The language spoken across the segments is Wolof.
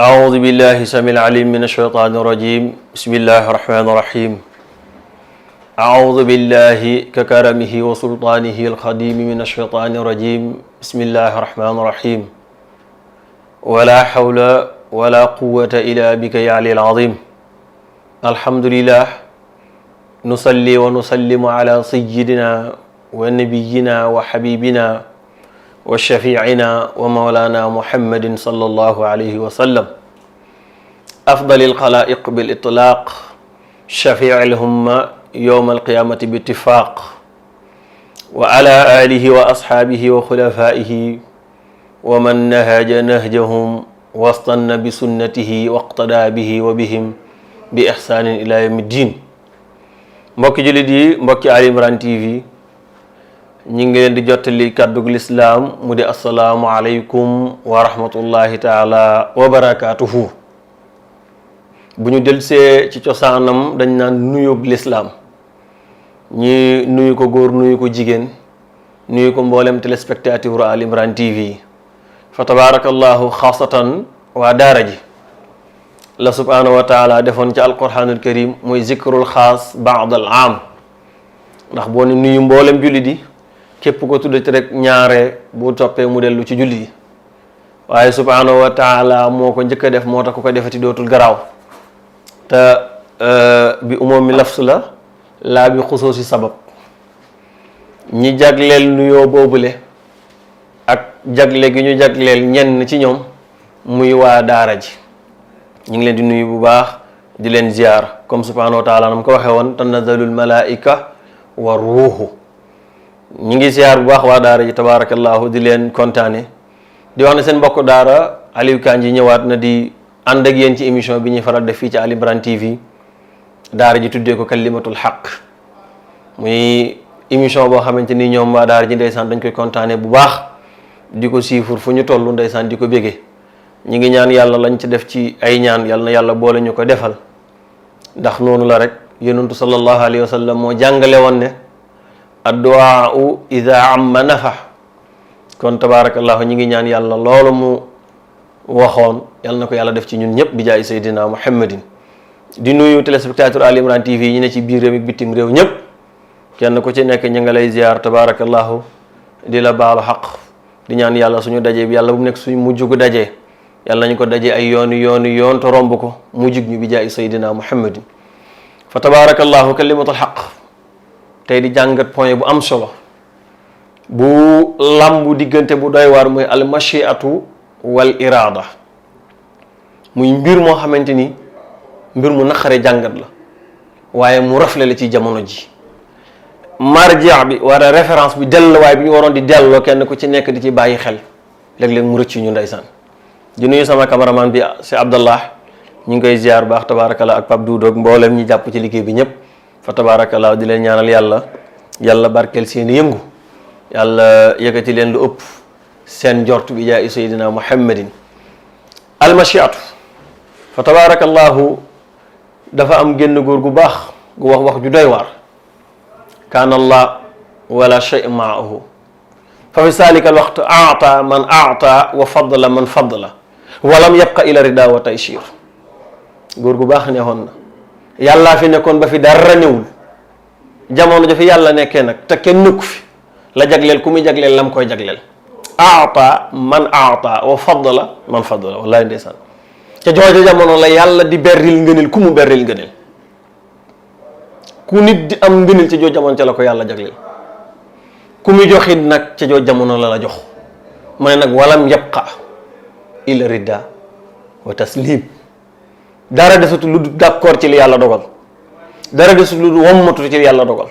أعوذ بالله السميع العليم من الشيطان الرجيم بسم الله الرحمن الرحيم أعوذ بالله ككرمه وسلطانه القديم من الشيطان الرجيم بسم الله الرحمن الرحيم ولا حول ولا قوة إلا بك يا علي العظيم الحمد لله نصلي ونسلم على سيدنا ونبينا وحبيبنا وشفيعنا ومولانا محمد صلى الله عليه وسلم أفضل الخلائق بالإطلاق شفيع الأمة يوم القيامة باتفاق وعلى آله وأصحابه وخلفائه ومن نهج نهجهم واستنى بسنته واقتدى به وبهم بإحسان إلى يوم الدين mbokki jullit yi mbokki Ali Imran TV ñi ngi leen di jottali kàddug lislaam mu di assalaamu aleykum wa rahmatullahi taala wa barakaatuhu bu ñu delsee ci cosaanam dañ naan nuyub lislaam ñi nuyu ko góor nuyu ko jigéen nuyu ko mboolem téléspectateur Ali Imran TV fa tabarakallahu xaasatan waa daara ji la subhanahu wa taala defoon ci alquranul karim muy zikrul xaas baad al aam ndax boo ne nuyu mboolem jullit yi képp ko tuddati rek ñaare bu toppee mu dellu ci julli yi waaye subhanahu wa taala moo ko njëkk a def moo tax ku ko defati dootul garaaw te bi umoom mi lafs la laa bi xusoosi sabab ñi jagleel nuyoo boobule ak jagle gi ñu jagleel ñenn ci ñoom muy waa daara ji ñu ngi leen di nuyu bu baax di leen ziar comme subhanahu wa taala nam ko waxee woon tanazalul malaika wa ruuhu ñu ngi ziar bu baax waa daara ji tabarakallahu di leen kontaane di wax ne seen mbokk daara Aliou Kandji ñëwaat na di ànd ak yéen ci émission bi ñuy faral def fii ci Ali Imran TV daara ji tuddee ko kalimatul xaq muy émission boo xamante ni ñoom waa daara ji ndeysaan dañ koy kontaane bu baax di ko siifur fu ñu toll ndeysaan di ko bégee ñi ngi ñaan yàlla lañ ci def ci ay ñaan yàlla na yàlla boole ñu ko defal ndax noonu la rek yonentu sallallahu alayhi wa sallam moo jàngale woon ne addu'aa'u ida amma nafa kon tabarakallahu ñi ngi ñaan yàlla loolu mu waxoon yàlla na ko yàlla def ci ñun ñëpp bi jaay saydina muhammadin di nuyu téléspectateur Ali Imran TV ñi ne ci biir réew mi bitim réew ñëpp kenn ku ci nekk ñu nga lay ziar tabarakallahu di la baalu xaq di ñaan yàlla suñu dajee bi yàlla bu mu nekk suñu mujj gu dajee yàlla nañu ko dajee ay yoon te romb ko mujjug ñu bi jaay saydina muhammadin fa tabarakallahu kalimatul xaq tey di jàngat point bu am solo bu lambu diggante bu doy waar muy al machiatu wal irada muy mbir moo xamante ni mbir mu naqare jàngat la waaye mu rafle la ci jamono ji marja bi wala référence bi delluwaay bi ñu waroon di delloo kenn ku ci nekk di ci bàyyi xel léeg-léeg mu rëcc ñu ndeysaan di nuyu sama cameraman bi si Abdallah ñu ngi koy ziar baax tabarakallah ak Pape Doudou ak mboolem ñi jàpp ci liggéey bi ñëpp fa tabarakallah di leen ñaanal yàlla barkeel seen yëngu yàlla yëkkati leen lu ëpp seen njort bi jaay sayyidina muhammadin almashiatu fa tabarakallahu dafa am génn góor gu baax gu wax ju doy waar kaana allah wala shay maahu fa fi salika al waqt aata man aata wa fadla man fadla walam yabqa ila rida wa tayshir góor gu baax neexoon na yàllaa fi nekkoon ba fi dara newul jamono ja fi yàlla nekkee nag te kenn nekku fi la jagleel ku muy jagleel lam koy jagleel aata man aata wa fadla man fadla wallahi ndeysaan ca jooja jamono la yàlla di berril ngëneel ku mu berril ngëneel ku nit di am ngëneel ca jooja jamono ca la ko yàlla jagleel ku muy joxit nag ca jooja jamono la jox mu ne nag walam yabqa ila ridda wa taslim dara desatu lu d'accord ci li yàlla dogal dara desatu lu wommatu ci li yàlla dogal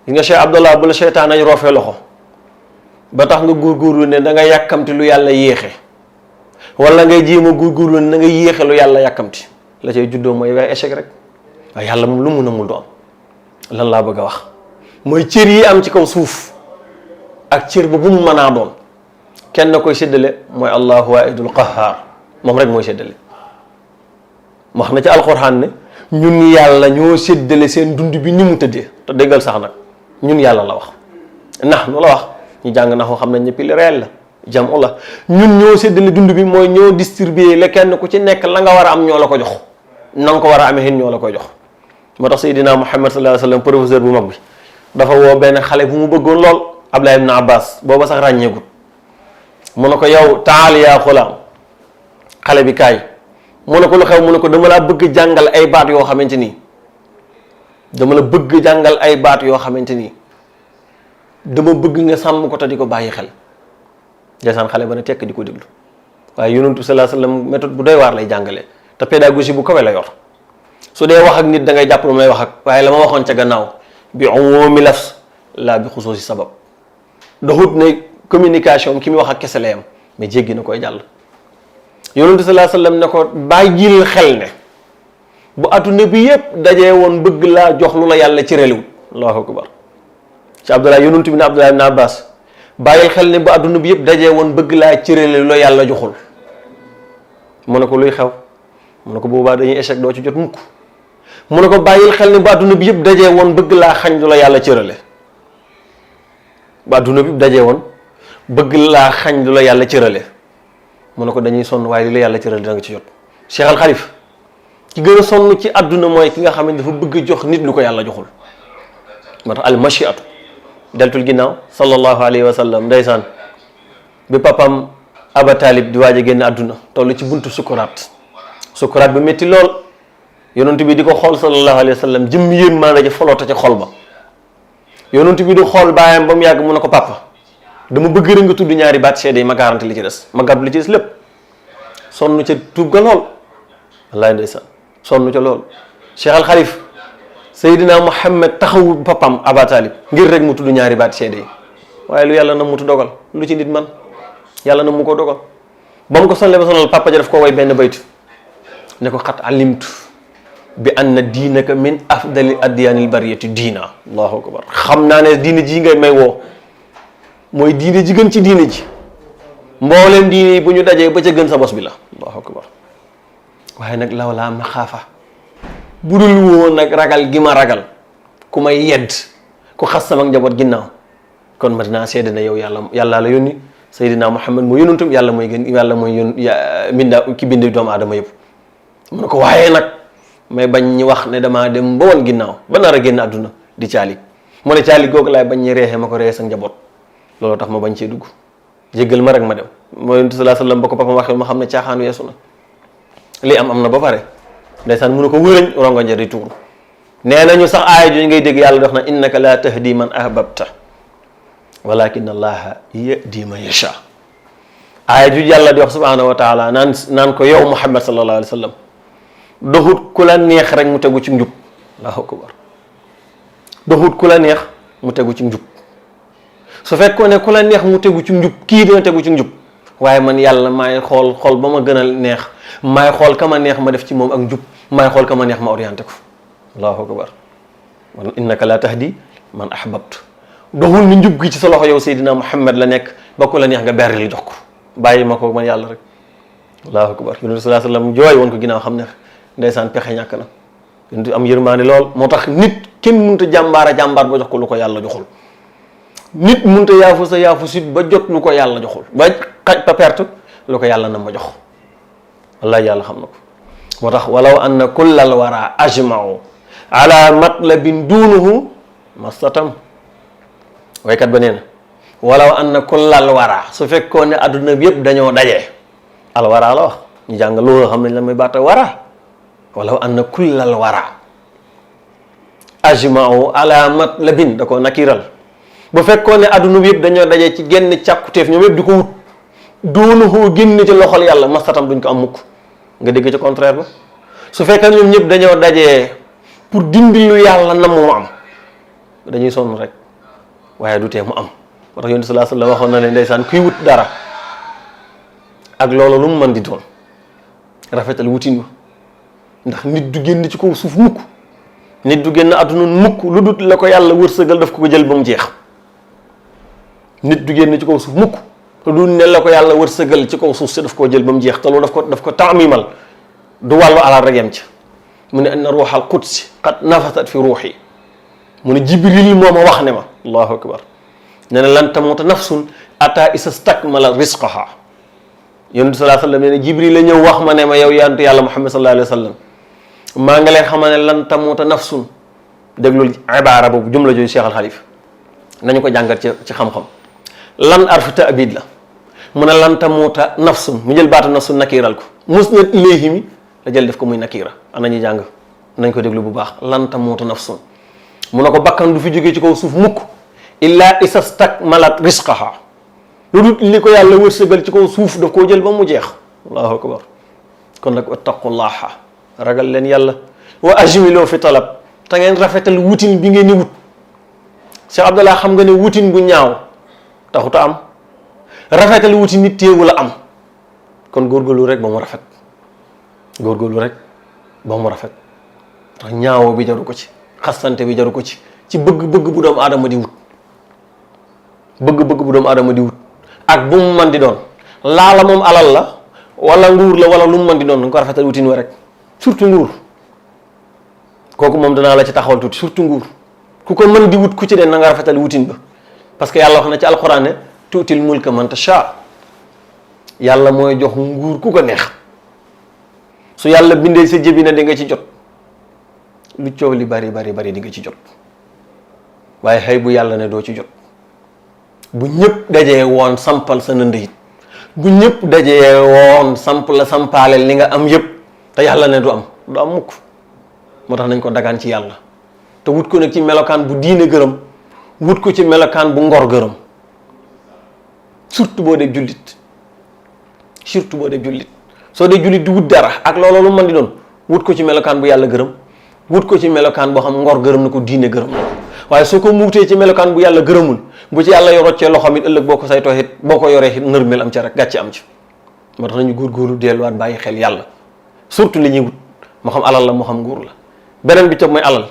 gis nga Cheikh Abdallah bu la seytaan ay roofee loxo ba tax nga góorgóorlu ne da nga yàkkamti lu yàlla yéexe wala ngay jéem a góorgóorlu ne da nga yéexe lu yàlla yàkkamti la cay juddoo mooy waaye échec rek waaye yàlla moom lu mun a mul do am lan laa bëgg a wax mooy cër yi am ci kaw suuf ak cër ba bu mu mën a doon kenn koy séddale mooy allahu waahidul qahhaar moom rek mooy séddale wax na ci alxuraan ne ñun yàlla ñoo séddale seen dund bi ni mu tëddee te déggal sax nag ñun yàlla la wax nax nu la wax ñu jàng naxoo xam nañ ne pile réel la jamu la ñun ñoo séddale dund bi mooy ñoo distribuer la kenn ku ci nekk la nga war a am ñoo la ko jox na nga ko war a amee ñoo la koy jox. moo tax Seydina Muhammad sallallahu alayhi wa sallam professeur bu mag bi dafa woo benn xale bu mu bëggoon lool Abdullah ibn Abbas booba sax ràññeegul mu ne ko yow taal yaa xulaam xale bi kaay mu ne ko lu xew mu ne ko dama laa bëgg jàngal ay baat yoo xamante nii dama la bëgg jàngal ay baat yoo xamante nii dama bëgg nga sàmm ko te di ko bàyyi xel. ndeysaan xale ba ne tekk di ko déglu waaye yonentu sallallahu alayhi wasallam méthode bu doy waar lay jàngale te pédagogie bu kawe la yor su dee wax ak nit da ngay jàpp lu may wax ak waaye la ma waxoon ca gannaaw bi umumi lafs laa bi xusuusi sabab doxut ne communication ki muy wax ak kese la yam mais jéggi na koy jàll. yonentu sallallahu alayhi wasallam ne ko bàyyil xel ne bu adduna bi yépp dajee woon bëgg laa jox lu la yàlla ci réliwut allahu akbar ci Abdullah yonentu bi ne Abdullah ibn Abbas bàyyil xel ne bu adduna bi yëpp dajee woon bëgg laa cërale lu la yàlla joxul mu ne ko luy xew mu ne ko boobaa dañuy échec doo ci jot mukk mu ne ko bàyyil xel ne bu adduna bi yëpp dajee woon bëgg laa xañ lu la yàlla cërale bu adduna bi yëpp dajee woon bëgg laa xañ lu la yàlla cërale mu ne ko dañuy sonn waaye li la yàlla cërale dina nga ci jot. Cheikh Al Khalif ki gën a sonn ci adduna mooy ki nga xam ne dafa bëgg jox nit lu ko yàlla joxul moo tax al machiatu deltul ginnaaw sallallahu alayhi wa sallam ndeysaan bi papam Aba Talib di waaj a génn àdduna toll ci buntu sukuraat bi métti lool yonent bi di ko xool sallallahu alayhi wa sallam jëm yéen maa nga ca foloota ca xol ba yonent bi di xool baayam ba mu yàgg mu ne ko papa dama bëgg rek nga tudd ñaari baat seede yi ma garanti li ci des ma gàddu li ci des lépp sonn ca tuub ga lool wallaay ndeysaan sonn ca lool. Cheikh Al Khalif Seydina Muhammad taxawu papam Aba Talib ngir rek mu tudd ñaari baat seede yi waaye lu yàlla na mutu dogal lu ci nit man yàlla na mu ko dogal ba mu ko sonle ba sonal papa ja daf ko way benn baytu ne ko xat alimtu bi anna diinaka min afdali adyaanil bariyati diina allahu akbar xam naa ne diine ji ngay may woo mooy diine ji gën ci diine ji mbooleem diine yi bu ñu dajee ba ca gën sa bos bi la allahu akbar waaye nag law laa ma xaafa bu dul woon nag ragal gi ma ragal ku may yedd ku xas sama njaboot ginnaaw kon ma dinaa seede ne yow yàlla la yónni Seydina Muhammad mooy yónnantum yàlla mooy gën yàlla mooy minda ki bind doomu aadama yëpp mu ne ko waaye nag may bañ ñi wax ne damaa dem ba woon ginnaaw ba nar a génn àdduna di caali mu ne caali googu laay bañ ñi reexee ma ko reexee sa njaboot loolu tax ma bañ cee dugg jéggal ma rek ma dem mooy yonent sallallahu alayhi wasallam ba ko papa waxee ma xam ne caaxaan weesu na lii am na ba pare ndeysaan mu ne ko wërëñ rongo njëri tuuru nee nañu sax aaya jooju ngay dégg yàlla dox na innaka la tahdi man ahbabta walakin allaha yahdi man yasha aaya ju yàlla di wax subhanahu wa taala naan ko yow Muhammad sallallahu alayhi wasallam doxut ku la neex rek mu tegu ci njub allahu akbar doxut ku la neex mu tegu ci njub su fekkoon ne ku la neex mu tegu ci njub kii dina tegu ci njub waaye man yàlla maay xool ba ma gën a neex maay xool ka ma neex ma def ci moom ak njub maay xool ka ma neex ma orienté ko allahu akbar man innaka la tahdi man ahbabtu doxul ni njub gi ci sa loxo yow Seydina Muhammad la nekk ba ku la neex nga berri li jox ko bàyyi ma ko man yàlla rek allahu akbar yonent sallallahu alayhi wasallam jooy woon ko ginnaaw xam ne ndeysaan pexe ñàkk na yonent am yërmaane lool moo tax nit kenn mënut a jàmbaar ba jox ko lu ko yàlla joxul nit mënut a yaafu sit ba jot lu ko yàlla joxul ba xaj ba perte lu ko yàlla na ma jox wallahi yàlla xam na ko moo tax walaw anna kullal wara ajma'u ala matlabin duunuhu mastatam waykat ba nee na walaw anna kullal wara su fekkoon ne adduna bi yëpp dañoo dajee al wara la wax ñu jàng loolu xam nañ la may baata wara walaw anna kullal wara ajma'u ala matlabin da ko nakiral bu fekkoon ne adduna bi yëpp dañoo dajee ci genn càkkutéef ñoom yëpp di ko wut duunuhu génn ci loxol yàlla mastatam duñ ko am mukk nga dégg ci contraire ba su fekkee ñoom ñëpp dañoo dajee pour dindi lu yàlla na mu am dañuy sonn rek waaye du tee mu am moo tax yonent sallallahu alayhi wasallam waxoon na ne ndeysaan kuy wut dara ak loolu lu mu mën di doon rafetal wutin wa ndax nit du génn ci kaw suuf mukk nit du génn àdduna mukk lu dut la ko yàlla wërsëgal daf ko jël ba mu jeex nit du génn ci kaw suuf mukk lu dul ne la ko yàlla wërsëgal ci kaw suuf si daf koo jël ba mu jeex te loolu daf ko taamimal du wàllu alal rek yem ci mu ne anna ruuxal qudsi qad nafasat fi ruuxi mu ne jibril moo ma wax ne ma allahu akbar ne na lan tamuuta nafsun ata isa stakmala risqaha. yonent sallallahu alayhi wa sallam nee na Jibril la ñëw wax ma ne ma yow yantu yàlla Muhammad sallallahu alayhi wa sallam maa nga leen xamal ne lan tamuuta nafsun. déglul ibaara boobu jumla jooju Cheikh Al Xalif nañu ko jàngat ci xam-xam lan arfu ta'bid la mu ne lan tamuuta nafsun mu jël baatu nafsun nakiiral ko musnad ilayhi mi la jël def ko muy nakiira ana ñuy jàng nañ ko déglu bu baax lan tamuuta nafsun mu ne ko bakkan du fi jógee ci kaw suuf mukk illa isa stakmalat risqaha lu dul li ko yàlla wërsëgal ci kaw suuf daf koo jël ba mu jeex. allahu akbar kon nag wattaqullaha ragal leen yàlla wa ajmiloo fi talab te ngeen rafetal wutin bi ngeen di wut. Cheikh Abdallah xam nga ne wutin bu ñaaw taxuta am rafetal wutin nit téewu la am kon góorgóorlu rek ba mu rafet góorgóorlu rek ba mu rafet ndax ñaawo bi jaru ko ci xastante bi jaru ko ci bëgg-bëgg bu doomu aadama di wut bëgg-bëgg bu doomu aadama di wut ak bu mu mën di doon laala moom alal la wala nguur la wala lu mu mën di doon nga ko rafetal wutin wa rek surtout nguur kooku moom danaa la ci taxawal tuuti surtout nguur ku ko mën di wut ku ci den na nga rafetal wutin ba parce que yàlla wax na ci alquran ne tuutil mulka man tasha yàlla mooy jox nguur ku ko neex su yàlla bindee sa jëbi na di nga ci jot lu coow li bari di nga ci jot waaye xëy bu yàlla ne doo ci jot bu ñëpp dajee woon sampal sa nënd it bu ñëpp dajee woon samp la sampaaleel li nga am yëpp te yàlla ne du am mukk moo tax nañ ko dagaan ci yàlla te wut ko nag ci melokaan bu diine gërëm wut ko ci melokaan bu ngor gërëm surtout boo dee jullit soo dee jullit di wut dara ak loolu lu mën di doon wut ko ci melokaan bu yàlla gërëm wut ko ci melokaan boo xam ngor gërëm na ko diine gërëm na ko waaye soo ko muutee ci melokaan bu yàlla gërëmul bu ci yàlla yoroccee loxoom it ëllëg boo ko saytoo it boo ko yoree it nërmeel am ca rek gàcce am ci moo tax nañu góorgóorlu delluwaat bàyyi xel yàlla surtout li ñuy wut moo xam alal la moo xam nguur la beneen bi toog mooy alal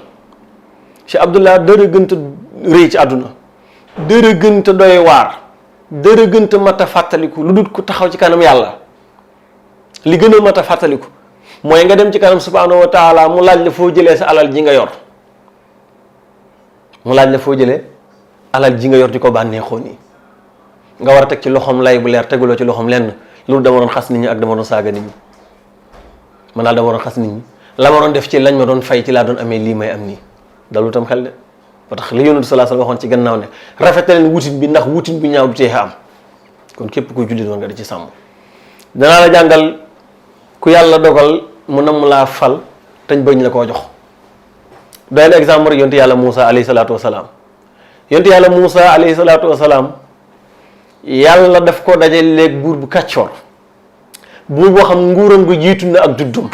Cheikh Abdallah dara gënta rëy ci àdduna dara gënta doy waar dara gënta mat a fàttaliku lu dul ku taxaw ci kanam yàlla li gën a mat a fàttaliku mooy nga dem ci kanam subhanahu wa taala mu laaj la foo jëlee sa alal ji nga yor alal ji nga yor di ko bànneexoo nii nga war a teg ci loxoom lay bu leer teguloo ci loxoom lenn loolu dama doon xas nit ñi ak dama doon saaga nit ñi man daal dama doon xas nit ñi la ma doon def ci lañ ma doon fay ci laa doon amee lii may am nii dalu tam xel de ba tax li Yonent sallallahu alayhi wasallam waxoon ci gannaaw ne rafetaleen wutin bi ndax wutin bu ñaaw du tee am kon képp kuy jullit woon nga di ci sàmm. danaa la jàngal ku yàlla dogal mu namm laa fal tañ bañ la koo jox doy na exemple rek yonent yàlla Moussa alayhi salaatu wasalaam yonent yàlla Moussa alayhi salaatu wasalaam yàlla daf ko daje léeg buur bu kàccoor buur boo xam nguuram gu jiitu na ak juddum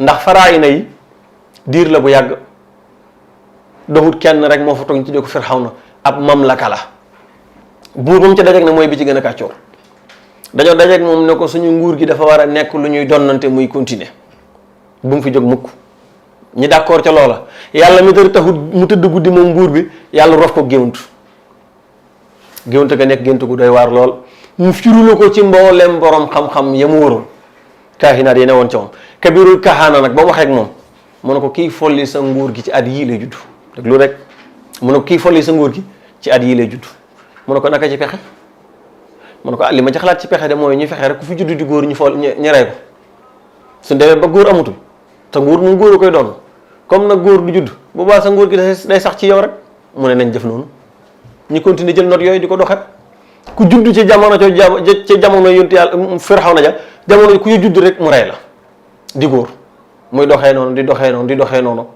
ndax faraayina yi diir la bu yàgg doxut kenn rek moo fa toog ñu tuddee ko Firawna ab mamlaka la buur moom ca dajeeg na mooy bi ci gën a kàccoor dañoo dajeeg moom ne ko suñu nguur gi dafa war a nekk lu ñuy donnante muy continuer bu mu fi jóg mukk ñi d'accord ca loola yàlla mi tër taxut mu tëdd guddi moom nguur bi yàlla rof ko géwant ga nekk gént gu doy waar lool mu firula ko ci mboolem borom xam-xam ya mu waroon kaahinaat yi ne woon ca moom kabirul kahaana nag ba mu waxee ak moom mu ne ko kii folli sa nguur gi ci at yii lay judd dégg lu rek mu ne ko kii folli sa nguur gi ci at yii lay judd mu ne ko naka ci pexe mu ne ko li ma ci xalaat ci pexe de mooy ñu fexe rek ku fi judd di góor ñu fool ñu rey ko su demee ba góor amatul te nguur moom góor a koy doon comme nag góor du judd bu baax sa nguur gi day sax ci yow rek mu ne nañ def noonu ñu continuer jël note yooyu di ko doxet ku judd ci jamono ci jamono yonent yàlla Firawna ja jamono ku judd rek mu rey la di góor muy doxee noonu di doxee noonu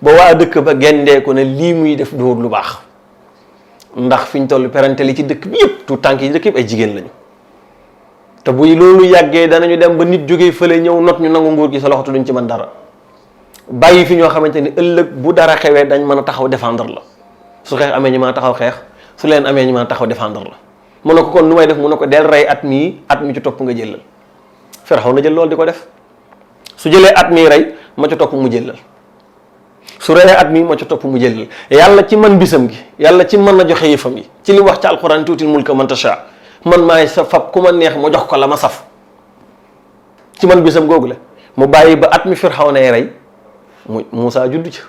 ba waa dëkk ba gendeeku ne lii muy def dóor lu baax ndax fi ñu toll parenté li ci dëkk bi yëpp tout tànk yi dëkk yëpp ay jigéen lañu te buy loolu yàggee danañu dem ba nit jógee fële ñëw not ñu nangu nguur gi sa loxo te duñ ci mën dara bàyyi fi ñoo xamante ni ëllëg bu dara xewee dañ mën a taxaw défendre la su xeex amee ñu mën a taxaw xeex su leen amee ñu mën a taxaw défendre la mu ne ko kon nu may def mu ne ko del rey at mi ci topp nga jëlal Firawna jël loolu di ko def su jëlee at mii rey ma ca topp mu jëlal su reyee at mi ma ca topp mu jëlal yàlla ci man bisam gi yàlla ci mën na joxe yëfam yi ci li wax ci alquran tuutil mulka man tasha man maay sa fab ku ma neex ma jox ko la ma saf ci man bisam googu la mu bàyyi ba at mi Firawna rey mu Moussa judd ci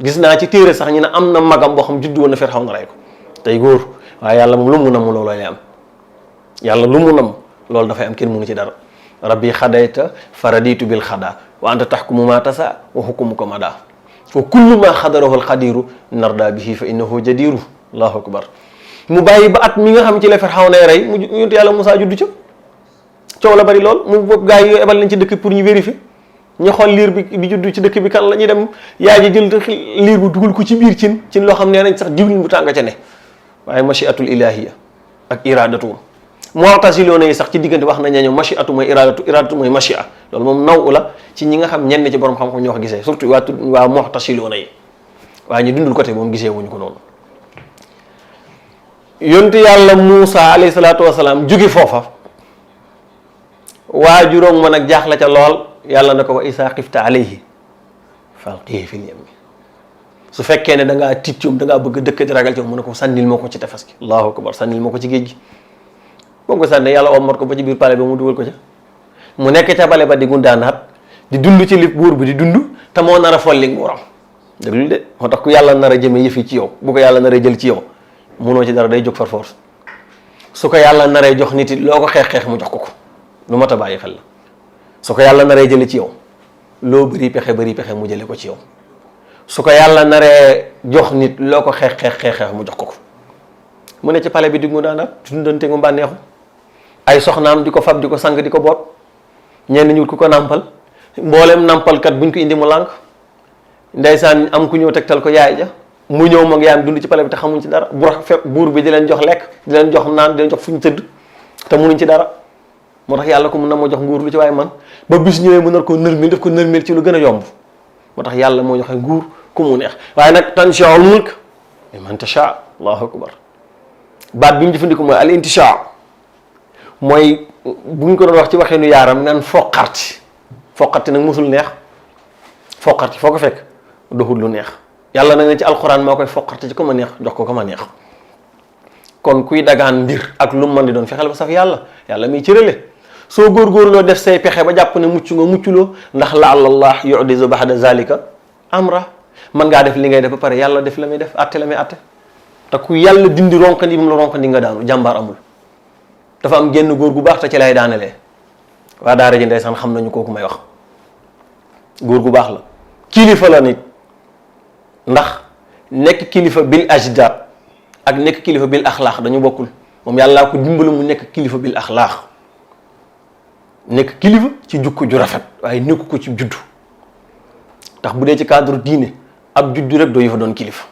gis naa ci téere sax ñu ne am na magam boo xam juddu woon na Firawna rey ko tey góor waaye yàlla moom lu mu nam looloo lay am. yàlla lu mu nam loolu dafay am, kenn mënu ci dara. rabbi xadayta faraditu bil xada wa anta taxkumu ma tasa wa xukumuka mada wa kullu ma xadarahu alxadiru narda bihi fa innahu jadiru. allahu akbar. mu bàyyi ba at mi nga xam ci la Firawna rey mu yonent yàlla Moussa juddu ca. coow la bari lool mu bopp gaa yi ebal nañ ci dëkk pour ñu vérifier ñu xool liir bi juddu ci dëkk bi kan la ñuy dem yaay ji jël liir bu dugal ko ci biir cin loo xam ne nañ sax diwlin bu tàng ca ne. waaye machiatul ilahiya ak iradatu mu'tasiloona yi sax ci diggante wax nañ ne ñoom machiatu mooy iradatu mooy machia loolu moom naw la ci ñi nga xam ñenn ci borom xam-xam ñoo ko gisee surtout waa mu'tasiloona yi waaye ñu dundul côté moom gisee wuñu ko noonu. yontu yàlla Moussa alayhi salaatu wasalaam jóge foofa waajuróom ma nag jaaxle ca lool yàlla na ko wa isaa xifta alayhi falqihi fil yammi su fekkee ne da ngaa tiit ci moom da ngaa bëgg dëkk di ragal ci moom mu ne ko sànnil ma ko ci tefes gi. allahu akbar. sànnil ma ko ci géej gi. boo ko sànnee yàlla ommat ko ba ci biir pale ba mu dugal ko ca mu nekk ca bale ba di gundaanaat di dund ci li buur bi di dund te moo nar a folli nguuram. déglu de moo tax ku yàlla nar a jëmee yëf yi ci yow bu ko yàlla nar a jël ci yow munoo ci dara day jóg far force su ko yàlla naree jox nit it loo ko xeex mu jox ko lu mat a bàyyi xel la. su ko yàlla naree jële ci yow loo bëri pexe mu jële ko ci yow su ko yàlla naree jox nit loo ko xeex mu jox ko mu ne ci pale bi di gundaanaat dundante mu bànneexu ay soxnaam di ko fab di ko sang di ko boot ñenn ñu ku ko nàmpal mboolem nàmpalkat buñ ko indi mu lànk ndeysaan am ku ñëw tegtal ko yaay ja mu ñëw moog yaayam dund ci pale bi te xamuñ ci dara buur bi di leen jox lekk di leen jox naan di leen jox fu ñu tëdd te munuñ ci dara moo tax yàlla ko mun na moo jox nguur lu ci waaye man ba bis ñëwee mu nar ko nërmil def ko nërmil ci lu gën a yomb moo tax yàlla moo joxe nguur ku mu neex waaye nag tanzi'ul mulk mimman tashaa. allahu akbar. baat bi mu jëfandikoo mooy al intishaa mooy bu ñu ko doon wax ci waxeenu yaaram naan foqarti nag musul neex foqarti foo ko fekk doxul lu neex yàlla nag ne ci alxuraan maa koy foqarti ci ko ma neex jox ko ma neex kon kuy dagaan mbir ak lu mu mën di doon fexeel ba saf yàlla miy cërale soo góorgóorloo def say pexe ba jàpp ne mucculoo ndax la'allallah yu'dizu ba'da zalika amra mën ngaa def li ngay def ba pare yàlla def la muy def atte la muy atte te ku yàlla dindi ronkandi moom la ronkandi nga daanu jàmbaar amul. dafa am genn góor gu baax te ci lay daanelee waa daara ji ndeysaan xam nañu kooku may wax góor gu baax la kilifa la nit ndax nekk kilifa bil ajdad ak nekk kilifa bil axlaax dañu bokkul moom yàllaa ko dimbalu mu nekk kilifa bil axlaax nekk kilifa ci jukko ju rafet waaye nekku ko ci juddu ndax bu dee ci cadre diine ab juddu rek doo yëfa doon kilifa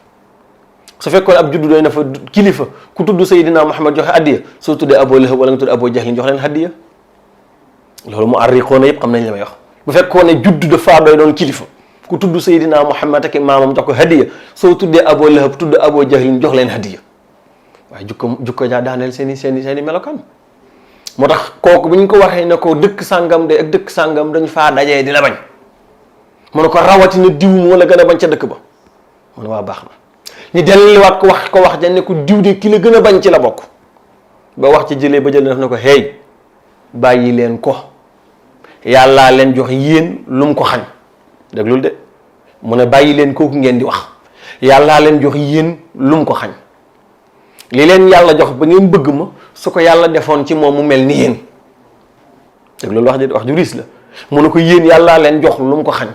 su fekkoon ab juddu doy na fa kilifa ku tudd Seydina Muhammad joxe addiya soo tuddee Abu Lahab wala nga tudd Abu Jahlin jox leen addiya loolu mu arriqoona yëpp xam nañ la may wax bu fekkoon ne juddu dafa doy doon kilifa ku tudd Seydina Muhammad ak maamam jox ko hadiya soo tuddee Abu Lahab tudd Abu Jahlin jox leen hadiya waaye jukko jaa daaneel seen i melokaan moo tax kooku bu ñu ko waxee ne ko dëkk sàngam de ak dëkk sàngam dañ faa dajee di la bañ mu ne ko rawatina diw moo la gën a bañ ca dëkk ba mu ne waa baax na ñu delluwaat ko wax ja ne ko diw de ki la gën a bañ ci la bokk ba wax ci jëlee ba jël def ne ko hey bàyyi leen ko yàllaa leen jox yéen lu mu ko xañ déglul de mu ne bàyyi leen kooku ngeen di wax yàllaa leen jox yéen lu mu ko xañ li leen yàlla jox ba ngeen bëgg ma su ko yàlla defoon ci moom mu mel ni yéen déglul wax ju riis la mu ne ko yéen yàllaa leen jox lu mu ko xañ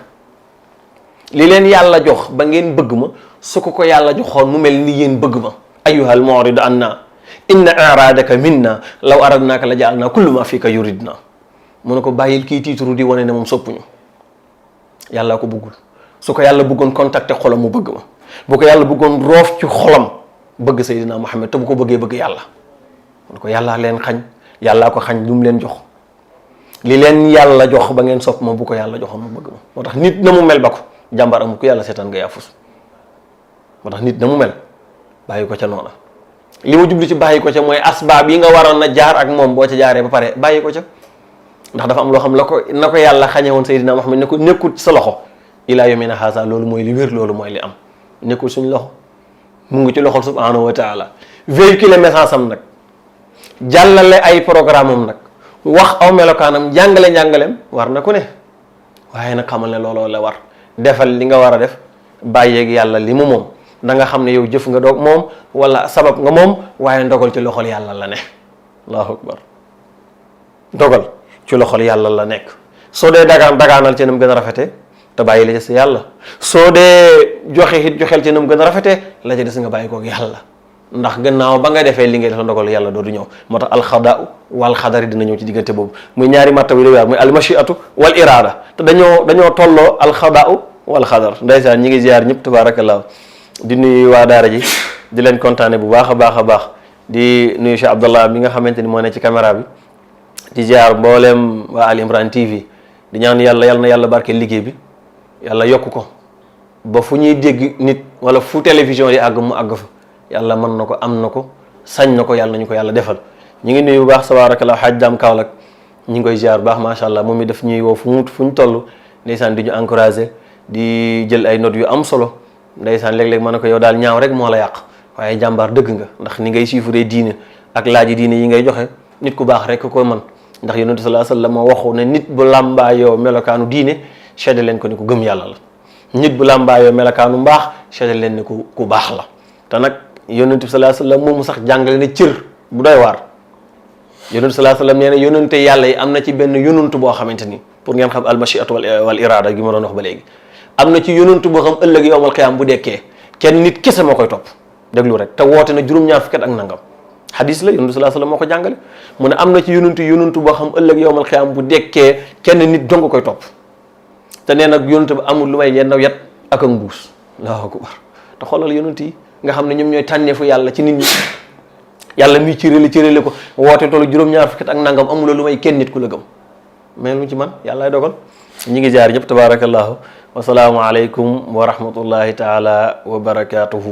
li leen yàlla jox ba ngeen bëgg ma su ko yàlla joxoon mu mel ni yéen bëgg ma ayyuhal mu'rid anna inna i'radaka minna law aradnaka la ja'alna kullu ma fika yuridna mu ne ko bàyyil kii tiituru di wane ne moom soppuñu yàllaa ko bëggul su ko yàlla bëggoon contacter xolam mu bëgg ma bu ko yàlla bëggoon roof ci xolam bëgg Seydina Muhammad te bu ko bëggee bëgg yàlla mu ne ko yàllaa leen xañ yàllaa ko xañ lu mu leen jox li leen yàlla jox ba ngeen sopp ma bu ko yàlla joxoon mu bëgg ma moo tax nit na mu mel ba ko jàmbaar amul ku yàlla seetaan nga yaafus moo tax nit na mu mel bàyyi ko ca noona li ma jublu ci bàyyi ko ca mooy asbaab yi nga waroon na jaar ak moom boo ca jaaree ba pare bàyyi ko ca ndax dafa am loo xam na ko yàlla xañe woon Seydina Muhammad ne ko nekkul sa loxo ilaa yawmina haasa loolu mooy li wér loolu mooy li am nekkul suñ loxo mu ngi ci loxol subhanahu wa taala véhiculer message am nag jàllale ay programme am nag wax aw melokaanam njàngaleem war na ku ne waaye nag xamal ne looloo la war defal li nga war a def bàyyeeg yàlla li mu moom da nga xam ne yow jëf nga doog moom wala sabab nga moom, waaye ndogal ci loxol yàlla la ne. allahu akbar. ndogal ci loxol yàlla la nekk. soo dee dagaanal ci nam gën a rafete te bàyyi la ca si yàlla, soo dee joxe it joxeel ci nam gën a rafete la ca des nga bàyyi koog yàlla, ndax gannaaw ba nga defee li ngay def la ndogal yàlla doo du ñëw. moo tax alxadaau wal xadari dina ñëw ci diggante boobu, muy ñaari martaba yi muy almashiatu wal irada, te dañoo tolloo alxadaau wal xadar. ndeysaan ñi ngi ziar ñëpp tabarakallah, di nuyu waa daara ji di leen kontaane bu baax a baax a baax, di nuyu Cheikh Abdallah mi nga xamante ni moo ne ci caméra bi, di ziar mboolem waa Ali Imran TV, di ñaan yàlla na yàlla barke liggéey bi, yàlla yokk ko ba fu ñuy dégg nit wala fu télévision yi àgg mu àgg fa. yàlla mën na ko, am na ko, sañ na ko, yàlla nañu ko yàlla defal. ñu ngi nuyu bu baax tabarakallah xaaj daam Kaolack, ñu ngi koy ziar bu baax macha allah, moom mi daf ñuy woo fu ñu toll ndeysaan di ñu encouragé, di jël ay notes yu am solo. ndeysaan léeg-léeg mën na ko yow daal ñaaw rek moo la yàq, waaye jàmbaar dëgg nga, ndax ni ngay chiffré diine ak laaji diine yi ngay joxe, nit ku baax rek ko mën. ndax yonent sallallahu alayhi wasallam moo waxu ne nit bu làmbaayoo melokaanu diine seede leen ko ni ku gëm yàlla la, nit bu làmbaayoo melokaanu mbaax seede leen ni ku baax la. te nag yonent bi sallallahu alayhi wasallam moomu sax jàngale na cër bu doy waar. yonent sallallahu alayhi wasallam nee na yonente yàlla yi am na ci benn yonent boo xamante ni, pour ngeen xam almashiatu wal irada gi ma doon wax ba léegi, am na ci yonent boo xam ëllëg yowmal qiyaam bu dekkee kenn nit kese moo koy topp, déglu rek, te woote na juróom-ñaar fukki at ak nangam. xadis la yonent sallallahu alayhi wasallam moo ko jàngale, mu ne am na ci yonent boo xam ëllëg yowmal qiyaam bu dekkee kenn nit dong koy topp, te nee nag yonent bi amul lu may yenn yet ak mbuus. allahu akbar. te xoolal yonent yi nga xam ne ñoom ñooy tànneefu yàlla ci nit ñi, yàlla muy cërale ko woote tollu juróom-ñaar fukki at ak nangam amuloo lu may kenn nit ku la gëm, mais lu ci man yàllaay dogal. ñi ngi jaar ñëpp tabarakallahu, wasalaamu aleykum wa rahmatullahi taala wa barakatuhu.